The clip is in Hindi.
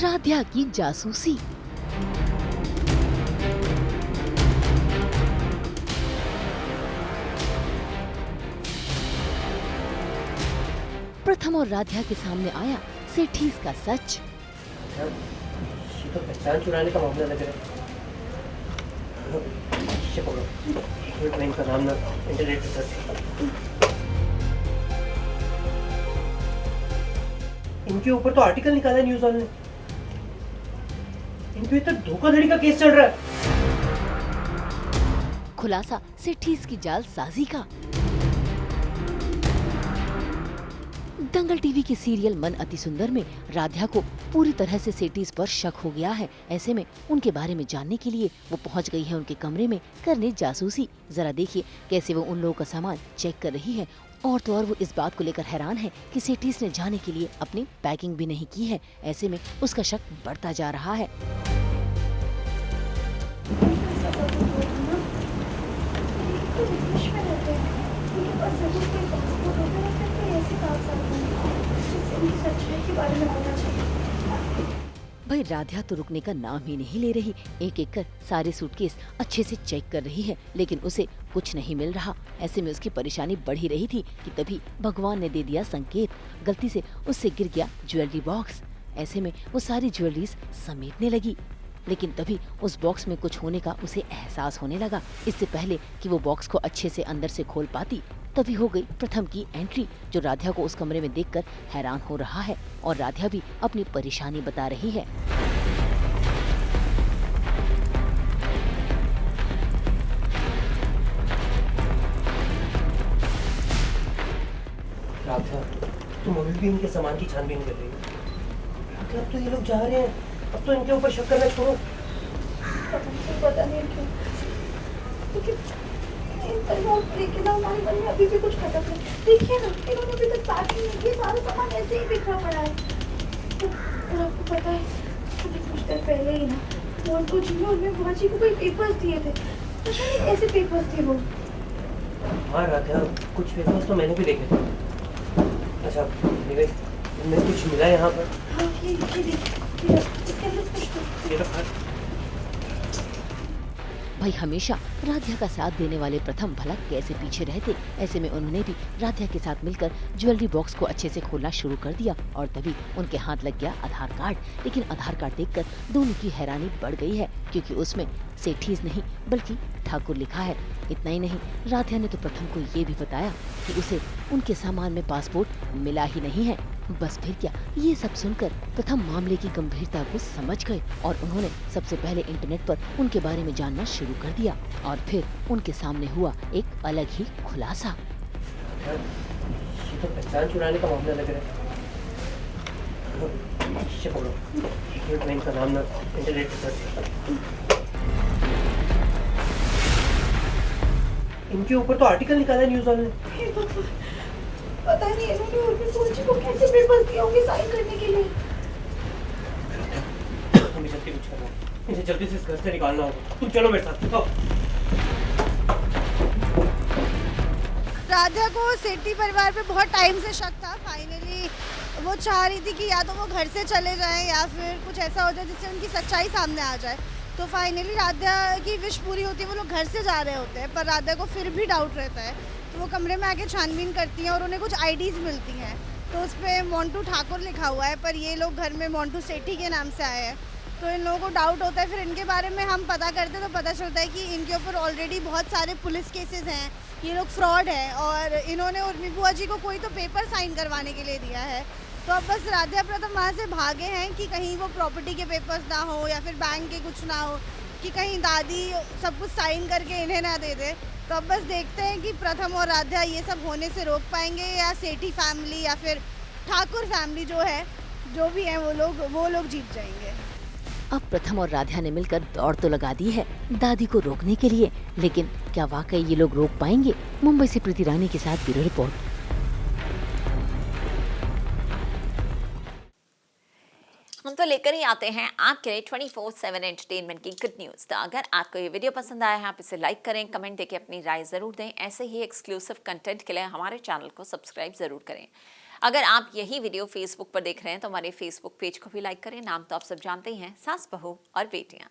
राध्या की जासूसी। प्रथम और राध्या के सामने आया सेठीज का सच। ये तो पहचान चुराने का मामला लग रहा है। मैं इनका नाम ना इंटरनेट पे सर्च करता हूँ। इनके ऊपर तो आर्टिकल निकाला है न्यूज़ वाले ने। इनके तो धोखाधड़ी का केस चल रहा है। खुलासा सेठीज की जालसाजी का। दंगल टीवी के सीरियल मन अति सुंदर में राध्या को पूरी तरह से सेठीज पर शक हो गया है। ऐसे में उनके बारे में जानने के लिए वो पहुंच गई है उनके कमरे में करने जासूसी। जरा देखिए कैसे वो उन लोगों का सामान चेक कर रही है। और तो और वो इस बात को लेकर हैरान है कि सेठीज ने जाने के लिए अपनी पैकिंग भी नहीं की है। ऐसे में उसका शक बढ़ता जा रहा है। भाई राध्या तो रुकने का नाम ही नहीं ले रही। एक एक कर सारे सूटकेस अच्छे से चेक कर रही है, लेकिन उसे कुछ नहीं मिल रहा। ऐसे में उसकी परेशानी बढ़ ही रही थी कि तभी भगवान ने दे दिया संकेत। गलती से उससे गिर गया ज्वेलरी बॉक्स। ऐसे में वो सारी ज्वेलरीज समेटने लगी, लेकिन तभी उस बॉक्स में कुछ होने का उसे एहसास होने लगा। इससे पहले कि वो बॉक्स को अच्छे से अंदर से खोल पाती, तभी हो गई प्रथम की एंट्री, जो राध्या को उस कमरे में देखकर हैरान हो रहा है। और राध्या भी अपनी परेशानी बता रही है। राधा, तुम अभी भी इनके सामान की छानबीन कर रही हो। राधा, अब तो ये लोग जा रहे हैं। अब तो इनके ऊपर शक करना छोड़ो। पता नहीं क्यों, लेकिन इन परिवार पर अकेला हमारे मन में अभी भी कुछ खटक है। देखिए ना, इन्होंने अभी तक पैकिंग नहीं की, सारा सामान ऐसे ही बिखरा पड़ा है। और आपको पता है, अभी कुछ देर पहले ही ना मोन्टू जी ने और मैं बुआ जी को कोई पेपर्स दिए थे। पता नहीं ऐसे पेपर्स थे वो। हाँ राधा, कुछ पेपर्स तो मैंने भी देखे थे। अच्छा, इनमें कुछ मिला यहाँ पर? हाँ, ये देखिए, इसके अंदर कुछ तो। ये तो भाई हमेशा राध्या का साथ देने वाले प्रथम भला कैसे पीछे रहते। ऐसे में उन्होंने भी राध्या के साथ मिलकर ज्वेलरी बॉक्स को अच्छे से खोलना शुरू कर दिया। और तभी उनके हाथ लग गया आधार कार्ड। लेकिन आधार कार्ड देखकर दोनों की हैरानी बढ़ गई है, क्योंकि उसमें सेठीज नहीं बल्कि ठाकुर लिखा है। इतना ही नहीं, राध्या ने तो प्रथम को ये भी बताया कि उसे उनके सामान में पासपोर्ट मिला ही नहीं है। बस फिर क्या, ये सब सुनकर प्रथम मामले की गंभीरता को समझ गए और उन्होंने सबसे पहले इंटरनेट पर उनके बारे में जानना शुरू कर दिया। और फिर उनके सामने हुआ एक अलग ही खुलासा। ये तो पहचान चुराने का मामला लग रहा है। मैं इनका नाम ना इंटरनेट पे सर्च करता हूँ। इनके ऊपर तो आर्टिकल निकाला है न्यूज़ वाले ने। पता नहीं इन्होंने और भी बुआ जी को कैसे पेपर्स दिए होंगे साइन करने के लिए। हमें जल्दी कुछ करना है। इसे जल्दी से इस घर से निकालना होगा। तुम चलो मेरे साथ। आओ। राधा को सेठी परिवार पे बहुत टाइम से शक था। फाइनली वो चाह रही थी कि या तो वो घर से चले जाएं या फिर कुछ ऐसा हो जाए जिससे उनकी सच्चाई सामने आ जाए। तो फाइनली राधा की विश पूरी होती है, वो लोग घर से जा रहे होते हैं, पर राधा को फिर भी डाउट रहता है। तो वो कमरे में आके छानबीन करती हैं और उन्हें कुछ आईडीज़ मिलती हैं। तो उस पर मोन्टू ठाकुर लिखा हुआ है, पर ये लोग घर में मोन्टू सेठी के नाम से आए हैं। तो इन लोगों को डाउट होता है। फिर इनके बारे में हम पता करते तो पता चलता है कि इनके ऊपर ऑलरेडी बहुत सारे पुलिस केसेस हैं, ये लोग फ्रॉड हैं और इन्होंने उर्मी बुआ जी को कोई तो पेपर साइन करवाने के लिए दिया है। तो अब बस राधा प्रथम वहाँ से भागे हैं कि कहीं वो प्रॉपर्टी के पेपर्स ना हो या फिर बैंक के कुछ ना हो, कि कहीं दादी सब कुछ साइन करके इन्हें ना दे दे। तो अब बस देखते हैं कि प्रथम और राधा ये सब होने से रोक पाएंगे या सेठी फैमिली या फिर ठाकुर फैमिली जो है, जो भी है वो लोग जीत जाएंगे। अब प्रथम और राध्या ने मिलकर दौड़ तो लगा दी है दादी को रोकने के लिए, लेकिन क्या वाकई ये लोग रोक पाएंगे? मुंबई से प्रीति रानी के साथ ब्यूरो रिपोर्ट। हम तो लेकर ही आते हैं आपके लिए 24/7 एंटरटेनमेंट की गुड न्यूज़। तो अगर आपको ये वीडियो पसंद आया है, आप इसे लाइक करें, कमेंट देके अपनी राय ज़रूर दें। ऐसे ही एक्सक्लूसिव कंटेंट के लिए हमारे चैनल को सब्सक्राइब ज़रूर करें। अगर आप यही वीडियो फेसबुक पर देख रहे हैं तो हमारे फेसबुक पेज को भी लाइक करें। नाम तो आप सब जानते ही हैं, सास बहू और बेटियां।